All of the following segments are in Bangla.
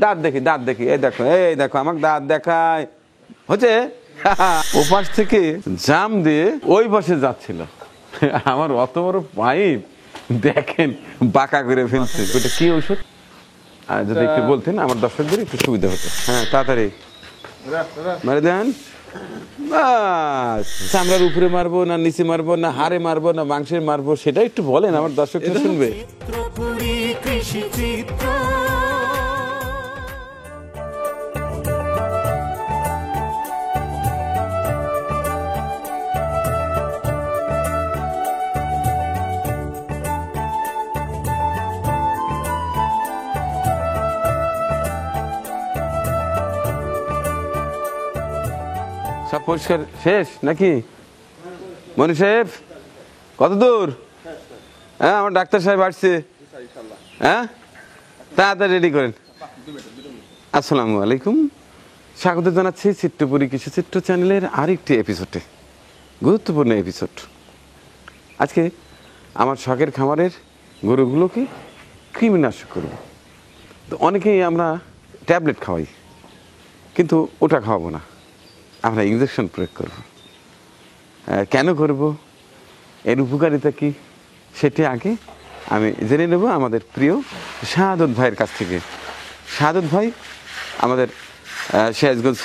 দাঁত দেখি, এই দেখো আমাকে দাঁত দেখায় হচ্ছে। ওপাশ থেকে জাম দিয়ে ওই পাশে যাচ্ছিল, আমার অত বড় পাইপ দেখেন বাঁকা করে ফেলছে। ওইটা কি ওষুধ যদি একটু বলতেন আমার দর্শকদের একটু সুবিধা হতো। হ্যাঁ তাড়াতাড়ি মারে দেন। চামড়ার উপরে মারবো না নিচে মারবো না হাড়ে মারবো না মাংসে মারবো সেটা একটু বলেন, আমার দর্শকরা শুনবে। সব পরিষ্কার শেষ নাকি মনি সাহেব? কত দূর? হ্যাঁ আমার ডাক্তার সাহেব আসছে। হ্যাঁ তাড়াতাড়ি রেডি করেন। আসসালামু আলাইকুম, স্বাগত জানাচ্ছি চিত্রপুরী কৃষি চিত্র চ্যানেলের আরেকটি এপিসোডে, গুরুত্বপূর্ণ এপিসোড। আজকে আমার শখের খামারের গরুগুলোকে কৃমিনাশক করব। তো অনেকেই আমরা ট্যাবলেট খাওয়াই, কিন্তু ওটা খাওয়াবো না, আমরা ইনজেকশন প্রয়োগ করব। কেন করব, এর উপকারিতা কি, সেটি আগে আমি জেনে নেব আমাদের প্রিয় শাহাদত ভাইয়ের কাছ থেকে। শাহাদত ভাই আমাদের সিরাজগঞ্জ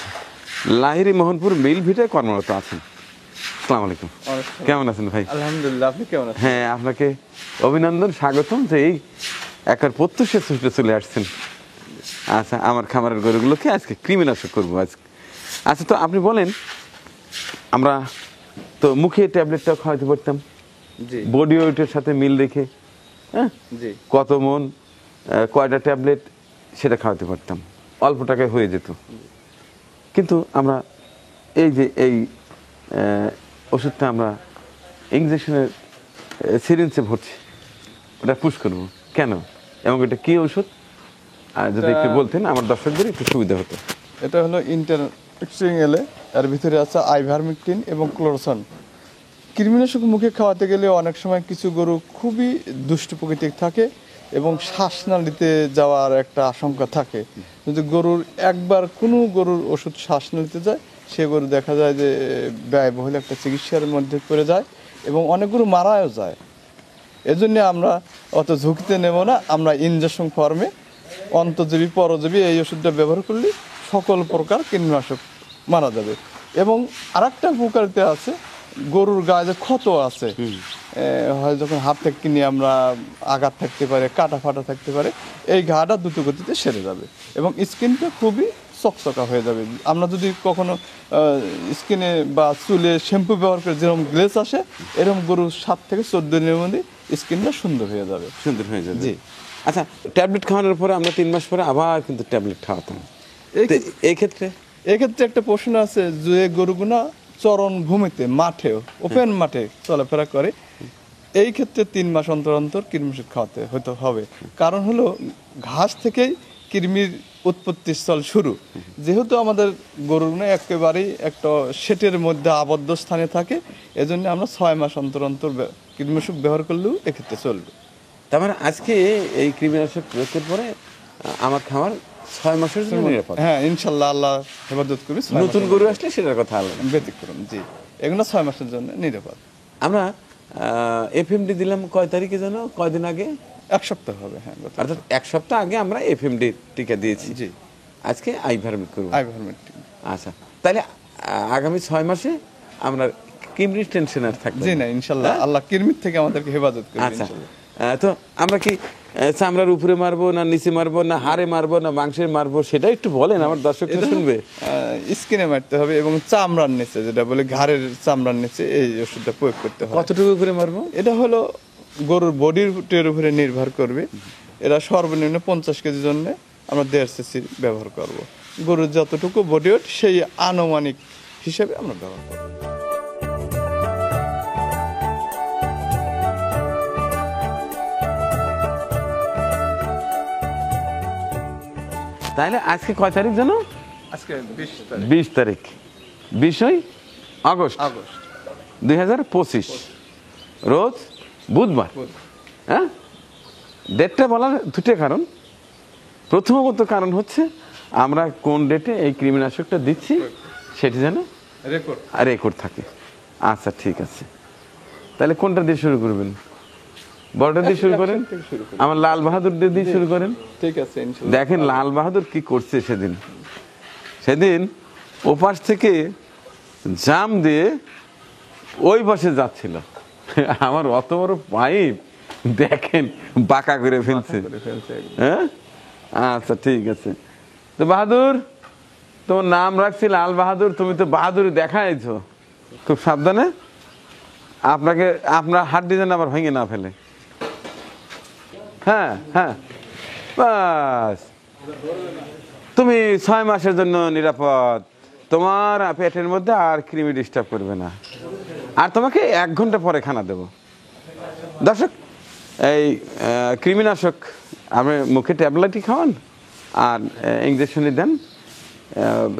লাহিড়ী মোহনপুর মিল ভিটায় কর্মরত আছেন। আসসালামু আলাইকুম, কেমন আছেন ভাই? আলহামদুলিল্লাহ, আপনি কেমন আছেন? হ্যাঁ আপনাকে অভিনন্দন, স্বাগতম যে এই একবার প্রত্যুষে ছুটে চলে আসছেন। আচ্ছা আমার খামারের গরুগুলোকে আজকে কৃমিনাশক করবো আজকে। আচ্ছা তো আপনি বলেন, আমরা তো মুখে ট্যাবলেটটা খাওয়াতে পারতাম বডি ওয়েটের সাথে মিল রেখে, হ্যাঁ কত মন কয়টা ট্যাবলেট সেটা খাওয়াতে পারতাম, অল্প টাকায় হয়ে যেত। কিন্তু আমরা এই যে এই ওষুধটা আমরা ইঞ্জেকশনের সিরিঞ্জে ভরছি, ওটা পুশ করবো কেন এবং এটা কি ওষুধ যদি একটু বলতেন আমার দর্শকদের একটু সুবিধা হতো। এটা হলো ইন্টারএক্সিংএলে, এর ভিতরে আছে আইভারমেকটিন এবং ক্লোরোসন। কৃমিনাশক মুখে খাওয়াতে গেলে অনেক সময় কিছু গরু খুবই দুষ্ট প্রকৃতির থাকে এবং শ্বাসনালীতে যাওয়ার একটা আশঙ্কা থাকে। যদি গরুর একবার কোনো গরুর ওষুধ শ্বাসনালীতে যায়, সে গরু দেখা যায় যে ব্যয়বহুল একটা চিকিৎসার মধ্যে পড়ে যায় এবং অনেক গরু মারাও যায়। এজন্য আমরা অত ঝুঁকিতে নেব না, আমরা ইনজেকশন ফর্মে অন্তর্জীবী পরজীবী এই ওষুধটা ব্যবহার করলে সকল প্রকার কীটনাশক মারা যাবে। এবং আরেকটা উপকারিতা আছে, গরুর গায়ে যে ক্ষত আছে, হয় যখন হাত থেকে কিনে আমরা আঘাত থাকতে পারে, কাটা ফাটা থাকতে পারে, এই ঘাটা দ্রুত গতিতে সেরে যাবে এবং স্কিনটা খুবই চকচকা হয়ে যাবে। আমরা যদি কখনো স্কিনে বা চুলে শ্যাম্পু ব্যবহার করে যেরকম গ্লেজ আসে, এরকম গরুর 7 থেকে 14 দিনের মধ্যে স্কিনটা সুন্দর হয়ে যাবে। জি। আচ্ছা ট্যাবলেট খাওয়ানোর পরে আমরা 3 মাস পরে আবার কিন্তু ট্যাবলেট খাওয়াতাম, এই ক্ষেত্রে একটা প্রশ্ন আছে যে গরুগুনা চরণ ভূমিতে মাঠে ওপেন মাঠে চলাফেরা করে, এই ক্ষেত্রে 3 মাস অন্তর অন্তর কীটনাশক খাওয়াতে হতে হবে। কারণ হলো ঘাস থেকেই কৃমির উৎপত্তি স্থল শুরু। যেহেতু আমাদের গরুগুলো একেবারেই একটা শেটের মধ্যে আবদ্ধ স্থানে থাকে, এজন্য আমরা 6 মাস অন্তর অন্তর কীটনাশক ব্যবহার করলেও এক্ষেত্রে চলবে। তার মানে আজকে এই কৃমিনাশক প্রয়োগের পরে আমার খামার 6 মাসের জন্য নিরাপদ। হ্যাঁ ইনশাআল্লাহ, আল্লাহ হেফাজত করবে। নতুন গরু আসলে সেটার কথা আলাদা, ব্যতিক্রম। জি, এগুলো 6 মাসের জন্য নিরাপদ। আমরা এফএমডি দিলাম কয় তারিখে যেন, কয়দিন আগে? 1 সপ্তাহ হবে। হ্যাঁ, অর্থাৎ 1 সপ্তাহ আগে আমরা এফএমডি টিকা দিয়েছি। জি, আজকে আইভারমেক্টিন করব। আইভারমেকটিন। আচ্ছা তাহলে আগামী 6 মাসে আমরা কৃমির টেনশন আর থাকবে জি না, ইনশাআল্লাহ আল্লাহ কৃমির থেকে আমাদেরকে হেফাজত করবে। আচ্ছা তো আমরা কি চামড়ার উপরে মারবো না নিচে মারবো না হাড়ে মারবো না মাংসের মারবো সেটা একটু বলেন, আমার দর্শকরা শুনবে। স্কিনে মারতে হবে এবং চামড়ার নিচে, যেটা বলে ঘাড়ের চামড়ার নিচে, এই ওষুধটা প্রয়োগ করতে হবে। কতটুকু করে মারবো? এটা হলো গরুর বডির উপরে নির্ভর করবে। এরা সর্বনিম্ন 50 কেজির জন্য আমরা 1.5 সিসি ব্যবহার করব। গরুর যতটুকু বডি ওয়েট সেই আনুমানিক হিসেবে আমরা ব্যবহার করব। তাহলে আজকে কয় তারিখ জানো? আজকে 20 তারিখ, 20 আগস্ট 2025, রোজ বুধবার। হ্যাঁ, ডেটটা বলার দুটো কারণ। প্রথমত কারণ হচ্ছে আমরা কোন ডেটে এই কৃমিনাশকটা দিচ্ছি সেটি যেন রেকর্ড থাকে। আচ্ছা ঠিক আছে, তাহলে কোনটা দিয়ে শুরু করবেন? বড়টা দিয়ে শুরু করেন, আমার লাল বাহাদুর দিয়ে শুরু করেন। ঠিক আছে। দেখেন লাল বাহাদুর কি করছে সেদিন ওপাশ থেকে জাম দিয়ে ওই পাশে যাচ্ছিল, আমার অত বড় পাইপ দেখেন বাঁকা করে ফেলছে। হ্যাঁ আচ্ছা ঠিক আছে। তো বাহাদুর, তোমার নাম রাখছি লাল বাহাদুর, তুমি তো বাহাদুরি দেখাইছো, খুব সাবধানে আপনার হাত ডিজাইন আবার ভেঙে না ফেলে। হ্যাঁ হ্যাঁ, বাস তুমি 6 মাসের জন্য নিরাপদ, তোমার পেটের মধ্যে আর কৃমি ডিস্টার্ব করবে না, আর তোমাকে 1 ঘন্টা পরে খানা দেব। দর্শক, এই কৃমিনাশক আপনি মুখে ট্যাবলেটই খাওয়ান আর ইঞ্জেকশনই দেন,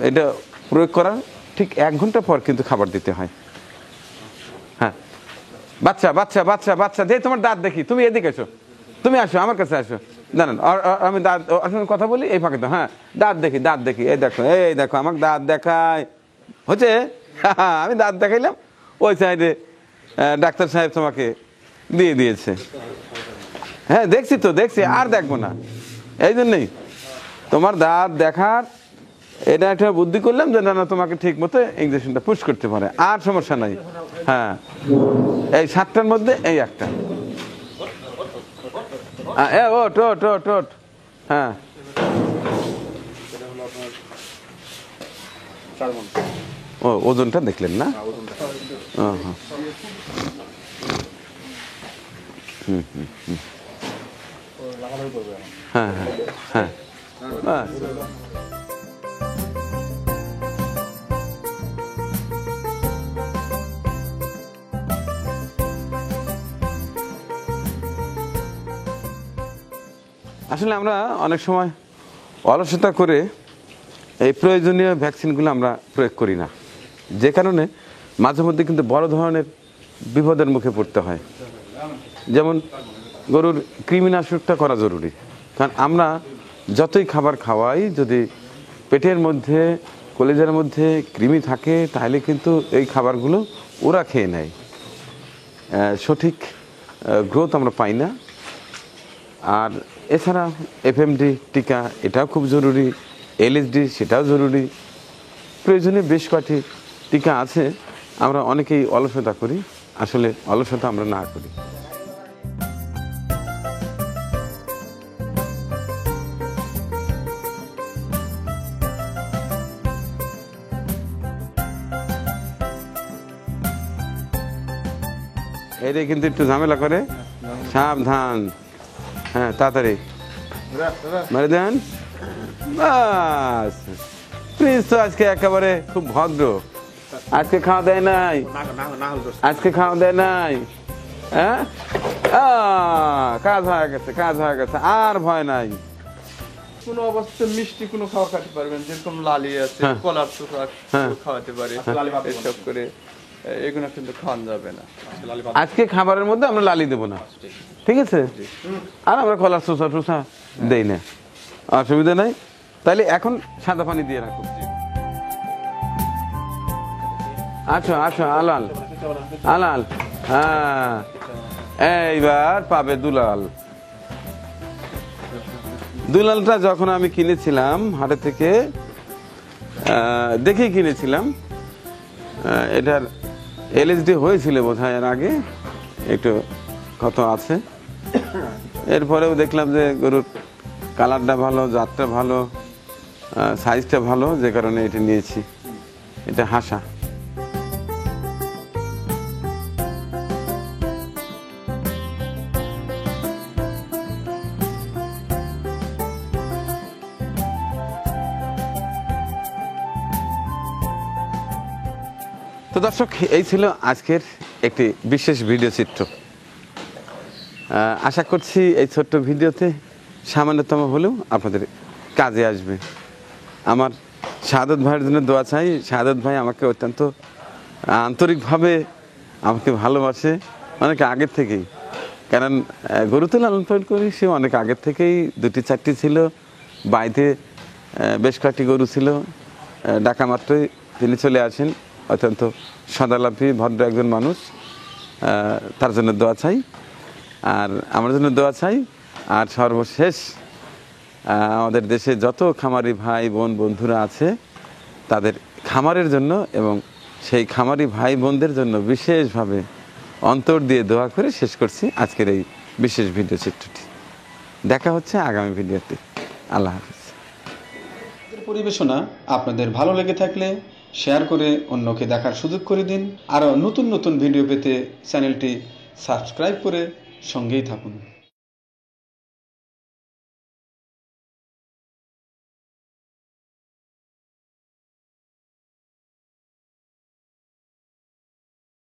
এটা প্রয়োগ করার ঠিক 1 ঘন্টা পর কিন্তু খাবার দিতে হয়। হ্যাঁ, বাচ্চা বাচ্চা বাচ্চা বাচ্চা যে তোমার দাঁত দেখি, তুমি এদিকে এসো, তুমি আসো আমার কাছে আসো, জানেন আমি দাঁত কথা বলি এই ফাঁকে তো। হ্যাঁ, দাঁত দেখি, এই দেখো আমাকে দাঁত দেখায় হচ্ছে, আমি দাঁত দেখাইলাম, ওই সাইডে ডাক্তার সাহেব তোমাকে দিয়ে দিয়েছে। হ্যাঁ দেখছি, আর দেখবো না, এই জন্যই তোমার দাঁত দেখার এটা একটা বুদ্ধি করলাম যে না তোমাকে ঠিক মতো ইঞ্জেকশনটা পুশ করতে পারে, আর সমস্যা নাই। হ্যাঁ, এই 7টার মধ্যে এই একটা। ওট। হ্যাঁ, ও ওজনটা দেখলেন না? হ্যাঁ হ্যাঁ হ্যাঁ, বাস। আসলে আমরা অনেক সময় অলসতা করে এই প্রয়োজনীয় ভ্যাকসিনগুলো আমরা প্রয়োগ করি না, যে কারণে মাঝে মধ্যে কিন্তু বড় ধরনের বিপদের মুখে পড়তে হয়। যেমন গরুর কৃমিনাশকটা করা জরুরি, কারণ আমরা যতই খাবার খাওয়াই যদি পেটের মধ্যে কলিজার মধ্যে কৃমি থাকে তাহলে কিন্তু এই খাবারগুলো ওরা খেয়ে নেয়, সঠিক গ্রোথ আমরা পাই না। আর এছাড়া এফএমডি টিকা এটাও খুব জরুরি, এলএসডি সেটাও জরুরি, প্রয়োজনীয় বেশ কয়েকটি টিকা আছে। আমরা অনেকেই অলসতা করি, আসলে অলসতা আমরা না করি। এটাই কিন্তু একটু ঝামেলা করে, সাবধান। হ্যাঁ, তাড়াতাড়ি মারে দেন, বাস। প্লিজ তো আজকে একেবারে খুব ভদ্র, আজকে খাওয়া দেয় নাই, হ্যাঁ, কাজ হয়ে গেছে, আর ভয় নাই। কোনো অবস্থায় মিষ্টি কোনো খাওয়া খাতে পারবেন, যেরকম লালি আছে, কলার চোখা খাওয়াতে পারে, এসব করে এগুলো কিন্তু খাওয়ানো যাবে না। আজকে খাবারের মধ্যে আমরা লালি দেবো না, ঠিক আছে? আর আমরা কলার চোষা দেই না, অসুবিধা নাই। তাইলে এখন সাদা পানি দিয়ে রাখো। আসো আলাল। হ্যাঁ, এইবার পাবে দুলালটা যখন আমি কিনেছিলাম হাটে থেকে, দেখেই কিনেছিলাম। এটার এলএসডি হয়েছিল বোধহয় এর আগে, একটু কত আছে। এরপরেও দেখলাম যে গরুর কালারটা ভালো, জাতটা ভালো, সাইজটা ভালো, যে কারণে এটা নিয়েছি। এটা হাসা। তো দর্শক, এই ছিল আজকের একটি বিশেষ ভিডিও চিত্র। আশা করছি এই ছোট্ট ভিডিওতে সামান্যতম হলেও আপনাদের কাজে আসবে। আমার শাহাদত ভাইয়ের জন্য দোয়া চাই। শাহাদত ভাই আমাকে অত্যন্ত আন্তরিকভাবে আমাকে ভালোবাসে অনেক আগের থেকেই, কারণ গরু তো লালন পালন করি, সে অনেক আগের থেকেই 2টি 4টি ছিল, বাড়িতে বেশ কয়েকটি গরু ছিল, ডাকা মাত্রই তিনি চলে আসেন। অত্যন্ত সদালাপী ভদ্র একজন মানুষ, তার জন্য দোয়া চাই, আর আমার জন্য দোয়া চাই। আর সর্বশেষ আমাদের দেশে যত খামারি ভাই বোন বন্ধুরা আছে তাদের খামারের জন্য এবং সেই খামারি ভাই বোনদের জন্য বিশেষভাবে অন্তর দিয়ে দোয়া করে শেষ করছি আজকের এই বিশেষ ভিডিও চিত্রটি। দেখা হচ্ছে আগামী ভিডিওতে। আল্লাহ হাফিজ। পরিবেশনা আপনাদের ভালো লেগে থাকলে শেয়ার করে অন্যকে দেখার সুযোগ করে দিন। আরও নতুন নতুন ভিডিও পেতে চ্যানেলটি সাবস্ক্রাইব করে সঙ্গেই থাকুন।